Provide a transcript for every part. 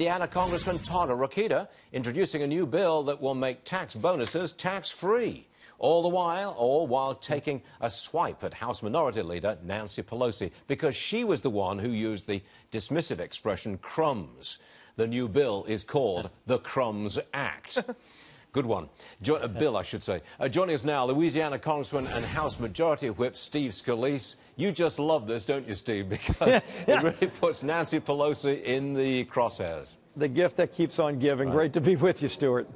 Indiana Congressman Todd of Rokita introducing a new bill that will make tax bonuses tax-free. All while taking a swipe at House Minority Leader Nancy Pelosi, because she was the one who used the dismissive expression crumbs. The new bill is called the Crumbs Act. Good one. Bill, I should say. Joining us now, Louisiana Congressman and House Majority Whip Steve Scalise. You just love this, don't you, Steve? Because it really puts Nancy Pelosi in the crosshairs. The gift that keeps on giving. Right. Great to be with you, Stuart.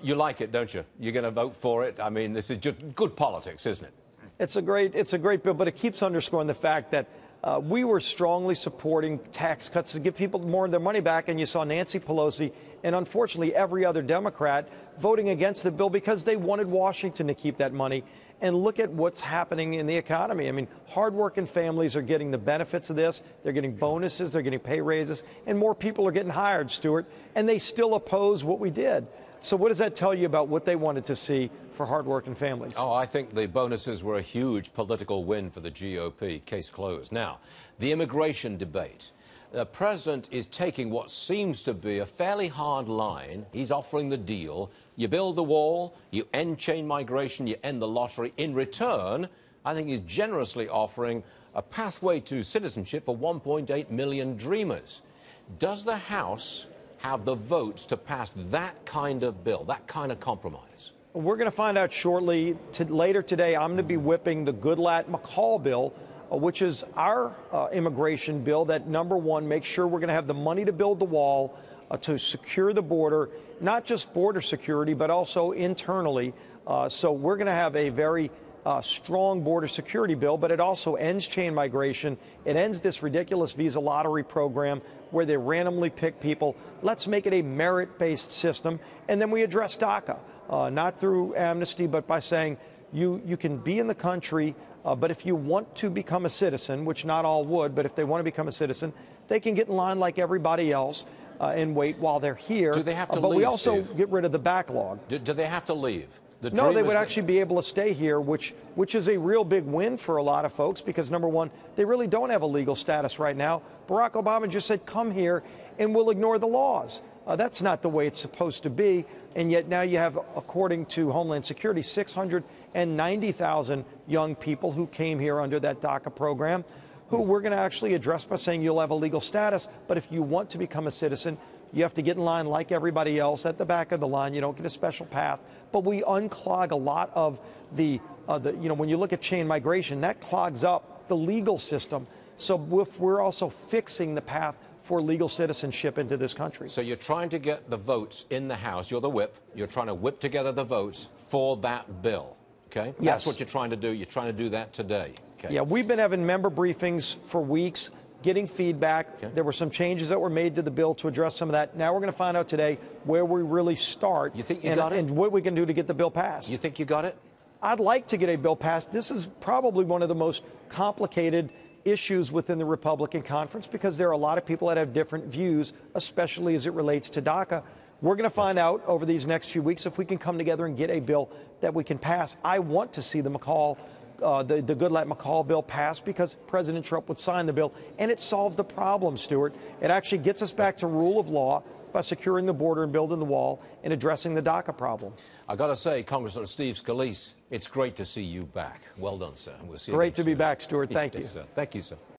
You like it, don't you? You're going to vote for it. I mean, this is just good politics, isn't it? It's a great bill, but it keeps underscoring the fact that we were strongly supporting tax cuts to give people more of their money back, and you saw Nancy Pelosi and unfortunately every other Democrat voting against the bill because they wanted Washington to keep that money. And look at what's happening in the economy. I mean, hardworking families are getting the benefits of this. They're getting bonuses, they're getting pay raises, and more people are getting hired, Stuart, and they still oppose what we did. So what does that tell you about what they wanted to see for hardworking families? Oh, I think the bonuses were a huge political win for the GOP. Case closed. Now, the immigration debate. The president is taking what seems to be a fairly hard line. He's offering the deal. You build the wall, you end chain migration, you end the lottery. In return, I think he's generously offering a pathway to citizenship for 1.8 million dreamers. Does the House have the votes to pass that kind of bill, that kind of compromise? We're going to find out shortly. Later today, I'm going to be whipping the Goodlatte-McCall bill, which is our immigration bill that, number one, makes sure we're going to have the money to build the wall, to secure the border, not just border security, but also internally. So we're going to have a very strong border security bill, but it also ends chain migration. It ends this ridiculous visa lottery program where they randomly pick people. Let's make it a merit-based system. And then we address DACA, not through amnesty, but by saying you can be in the country, but if you want to become a citizen, which not all would, but if they want to become a citizen, they can get in line like everybody else and wait while they're here. Do they have to but leave, we also Steve? Get rid of the backlog. Do they have to leave? No, they would actually be able to stay here, which is a real big win for a lot of folks because, number one, they really don't have a legal status right now. Barack Obama just said, come here and we'll ignore the laws. That's not the way it's supposed to be. And yet now you have, according to Homeland Security, 690,000 young people who came here under that DACA program, who we're going to actually address by saying you'll have a legal status. But if you want to become a citizen, you have to get in line like everybody else at the back of the line. You don't get a special path. But we unclog a lot of when you look at chain migration, that clogs up the legal system. So if we're also fixing the path for legal citizenship into this country. So you're trying to get the votes in the House. You're the whip. You're trying to whip together the votes for that bill. Okay? Yes. That's what you're trying to do. You're trying to do that today. Okay. Yeah, we've been having member briefings for weeks, getting feedback. Okay. There were some changes that were made to the bill to address some of that. Now we're going to find out today where we really start. You think you got it? And what we can do to get the bill passed. You think you got it? I'd like to get a bill passed. This is probably one of the most complicated issues within the Republican conference because there are a lot of people that have different views, especially as it relates to DACA. We're going to find out over these next few weeks if we can come together and get a bill that we can pass. I want to see the Goodlatte-McCall bill passed because President Trump would sign the bill, and it solves the problem, Stuart. It actually gets us back to rule of law by securing the border and building the wall and addressing the DACA problem. I got to say, Congressman Steve Scalise, it's great to see you back. Well done, sir. We'll see you Great to be soon. back, Stuart. Thank you. Yes, sir. Thank you, sir.